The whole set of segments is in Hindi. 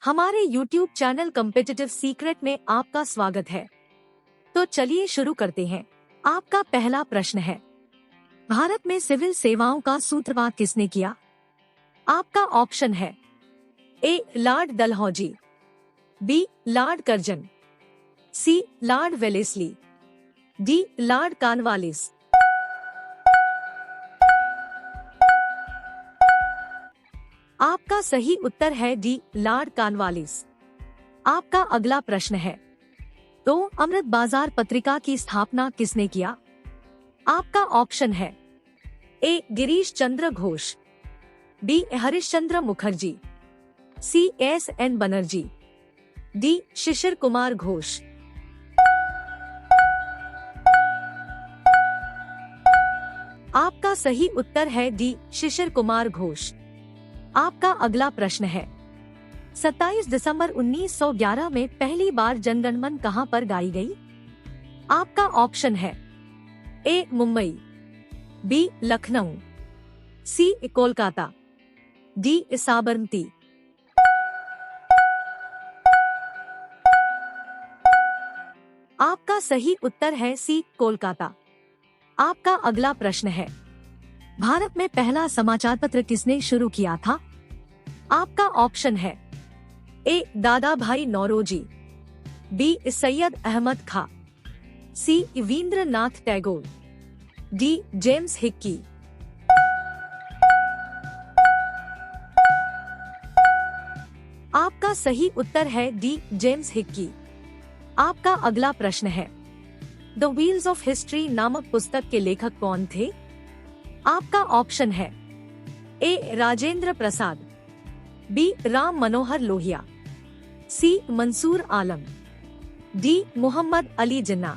हमारे YouTube चैनल कॉम्पिटिटिव सीक्रेट में आपका स्वागत है। तो चलिए शुरू करते हैं। आपका पहला प्रश्न है, भारत में सिविल सेवाओं का सूत्रपात किसने किया? आपका ऑप्शन है A Lord Dalhousie, B Lord Curzon, C Lord Wellesley, D Lord Cornwallis. आपका सही उत्तर है डी लॉर्ड कॉर्नवालिस। आपका अगला प्रश्न है, तो अमृत बाजार पत्रिका की स्थापना किसने किया? आपका ऑप्शन है A Girish Chandra Ghosh, B Harishchandra Mukherjee, C S N Banerjee, D Shishir Kumar Ghosh. आपका सही उत्तर है डी शिशिर कुमार घोष। आपका अगला प्रश्न है, 27 दिसंबर 1911 में पहली बार जनगण मन कहां पर गाई गई? आपका ऑप्शन है ए मुंबई, बी लखनऊ, सी कोलकाता, डी साबरमती। आपका सही उत्तर है सी कोलकाता। आपका अगला प्रश्न है, भारत में पहला समाचार पत्र किसने शुरू किया था? आपका ऑप्शन है A Dadabhai Naoroji, B Syed Ahmad Khan, C Rabindranath Tagore, D James Hicky. आपका सही उत्तर है डी जेम्स हिक्की। आपका अगला प्रश्न है, द व्हील्स ऑफ हिस्ट्री नामक पुस्तक के लेखक कौन थे? आपका ऑप्शन है ए राजेंद्र प्रसाद, बी राम मनोहर लोहिया, सी मंसूर आलम, डी मोहम्मद अली जिन्ना।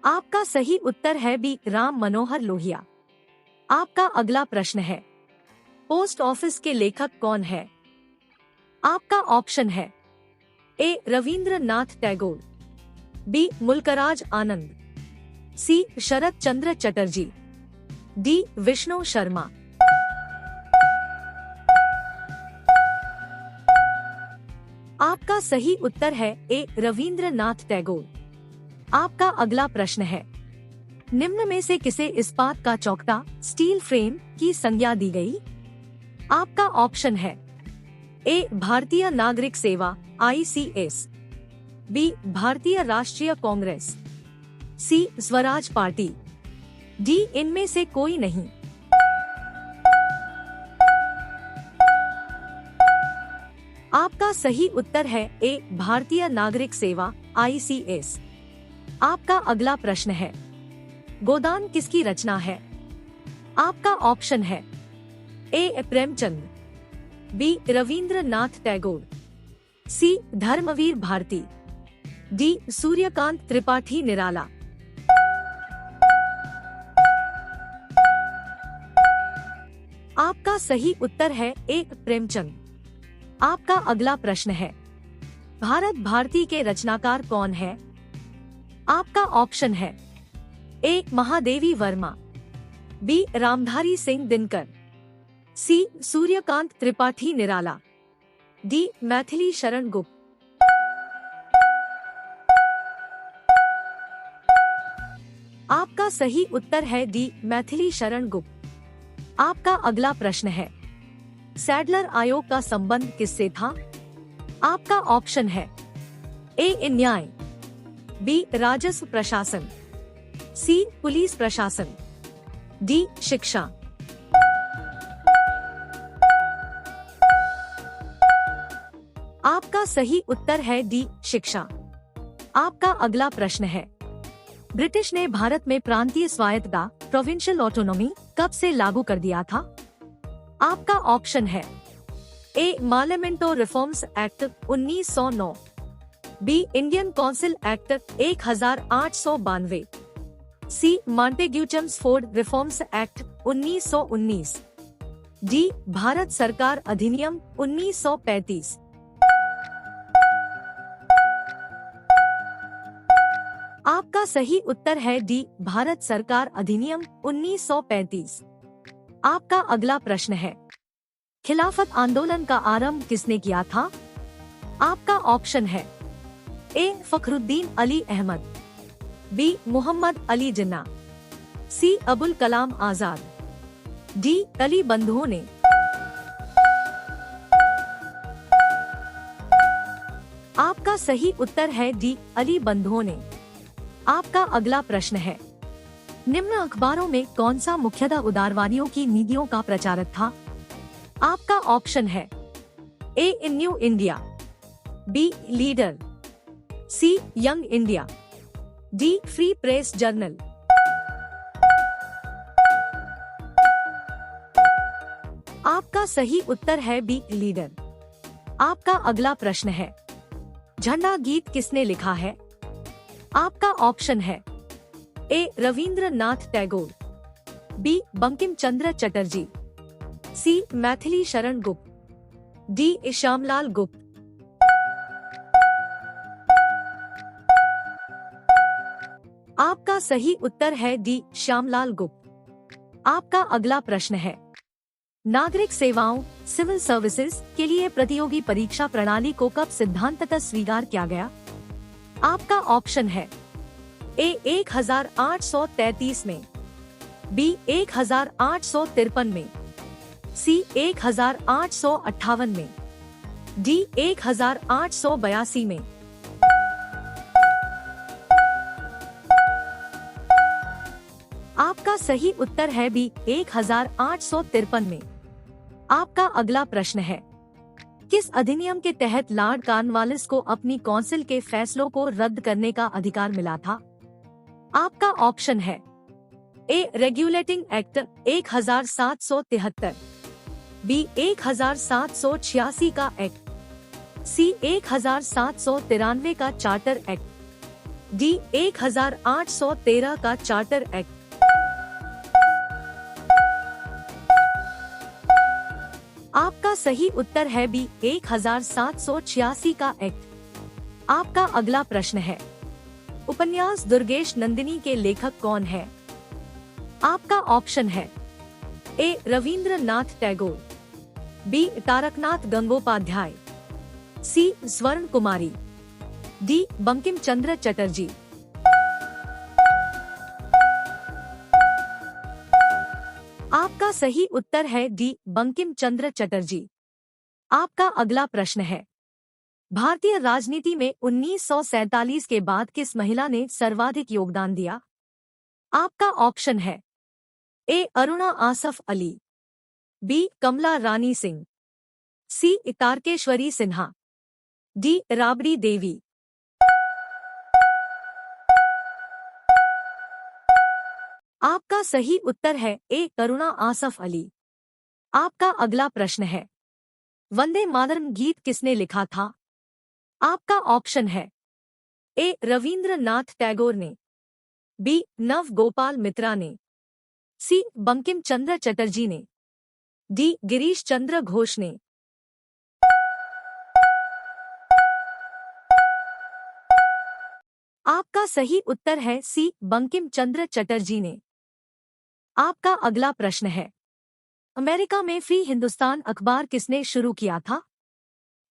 आपका सही उत्तर है बी राम मनोहर लोहिया। आपका अगला प्रश्न है, पोस्ट ऑफिस के लेखक कौन है? आपका ऑप्शन है ए रवींद्रनाथ टैगोर, बी मुल्कराज आनंद, सी शरद चंद्र चटर्जी, डी विष्णु शर्मा। आपका सही उत्तर है ए रवींद्रनाथ टैगोर। आपका अगला प्रश्न है, निम्न में से किसे इस्पात का चौकटा स्टील फ्रेम की संज्ञा दी गई? आपका ऑप्शन है ए भारतीय नागरिक सेवा ICS, बी भारतीय राष्ट्रीय कांग्रेस, सी स्वराज पार्टी, डी इनमें से कोई नहीं। आपका सही उत्तर है ए भारतीय नागरिक सेवा ICS। आपका अगला प्रश्न है, गोदान किसकी रचना है? आपका ऑप्शन है ए प्रेमचंद, बी रवींद्रनाथ टैगोर, सी धर्मवीर भारती, डी सूर्यकांत त्रिपाठी निराला। आपका सही उत्तर है ए प्रेमचंद। आपका अगला प्रश्न है, भारत भारती के रचनाकार कौन है? आपका ऑप्शन है ए महादेवी वर्मा, बी रामधारी सिंह दिनकर, सी सूर्यकांत त्रिपाठी निराला, डी मैथिली शरण गुप्त। आपका सही उत्तर है डी मैथिली शरण गुप्त। आपका अगला प्रश्न है, सैडलर आयोग का संबंध किससे था? आपका ऑप्शन है ए न्याय, बी राजस्व प्रशासन, सी पुलिस प्रशासन, डी शिक्षा। आपका सही उत्तर है डी शिक्षा। आपका अगला प्रश्न है, ब्रिटिश ने भारत में प्रांतीय स्वायत्तता प्रोविंशियल ऑटोनॉमी कब से लागू कर दिया था? आपका ऑप्शन है A Morley Minto reforms act 1909, B Indian council act 1892, C Montagu Chelmsford reforms act 1919, D Bharat सरकार अधिनियम 1935। आपका सही उत्तर है डी भारत सरकार अधिनियम 1935। आपका अगला प्रश्न है, खिलाफत आंदोलन का आरंभ किसने किया था? आपका ऑप्शन है ए. फखरुद्दीन अली अहमद, बी. मोहम्मद अली जिन्ना, सी. अबुल कलाम आजाद, डी. अली बंधुओं ने। आपका सही उत्तर है डी. अली बंधुओं ने। आपका अगला प्रश्न है, निम्न अखबारों में कौन सा मुख्यतः उदारवादियों की नीतियों का प्रचारक था? आपका ऑप्शन है A. New India, B. Leader, C. Young India, D. Free Press Journal. आपका सही उत्तर है बी. लीडर। आपका अगला प्रश्न है, झंडा गीत किसने लिखा है? आपका ऑप्शन है ए. रविंद्रनाथ टैगोर, बी. बंकिम चंद्र चटर्जी, सी. मैथिली शरण गुप्त, डी. श्यामलाल गुप्त। आपका सही उत्तर है डी. श्यामलाल गुप्त। आपका अगला प्रश्न है, नागरिक सेवाओं सिविल सर्विसेज के लिए प्रतियोगी परीक्षा प्रणाली को कब सिद्धांततः स्वीकार किया गया? आपका ऑप्शन है ए. 1833 में, बी. 1853 में, सी. 1858 में, डी. 1882 में। आपका सही उत्तर है बी. 1853 में। आपका अगला प्रश्न है, किस अधिनियम के तहत लॉर्ड कॉर्नवालिस को अपनी काउंसिल के फैसलों को रद्द करने का अधिकार मिला था? आपका ऑप्शन है ए. Regulating act 1773, B. 1786 का एक्ट, सी. 1793 का चार्टर एक्ट, डी. 1813 का चार्टर एक्ट। आपका सही उत्तर है बी. 1786 का एक्ट। आपका अगला प्रश्न है, उपन्यास दुर्गेश नंदिनी के लेखक कौन है? आपका ऑप्शन है ए. रविंद्रनाथ टैगोर, बी. तारकनाथ गंगोपाध्याय, सी. स्वर्ण कुमारी, डी. बंकिम चंद्र चटर्जी। आपका सही उत्तर है डी. बंकिम चंद्र चटर्जी। आपका अगला प्रश्न है, भारतीय राजनीति में 1947 के बाद किस महिला ने सर्वाधिक योगदान दिया? आपका ऑप्शन है ए. अरुणा आसफ अली, बी. कमला रानी सिंह, सी. तारकेश्वरी सिन्हा, डी. राबड़ी देवी। आपका सही उत्तर है ए. करुणा आसफ अली। आपका अगला प्रश्न है, वंदे मातरम गीत किसने लिखा था? आपका ऑप्शन है ए. रविंद्रनाथ टैगोर ने, बी. नव गोपाल मित्रा ने, सी. बंकिम चंद्र चटर्जी ने, डी. गिरीश चंद्र घोष ने। आपका सही उत्तर है सी. बंकिम चंद्र चटर्जी ने। आपका अगला प्रश्न है, अमेरिका में फ्री हिंदुस्तान अखबार किसने शुरू किया था?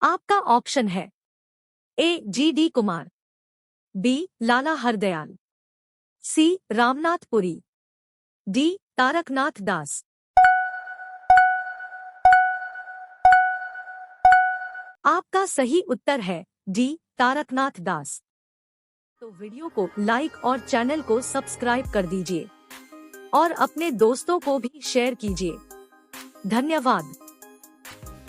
आपका ऑप्शन है ए. जी.डी. कुमार, बी. लाला हरदयाल, सी. रामनाथ पुरी, डी. तारकनाथ दास। आपका सही उत्तर है डी. तारकनाथ दास। तो वीडियो को लाइक और चैनल को सब्सक्राइब कर दीजिए और अपने दोस्तों को भी शेयर कीजिए। धन्यवाद।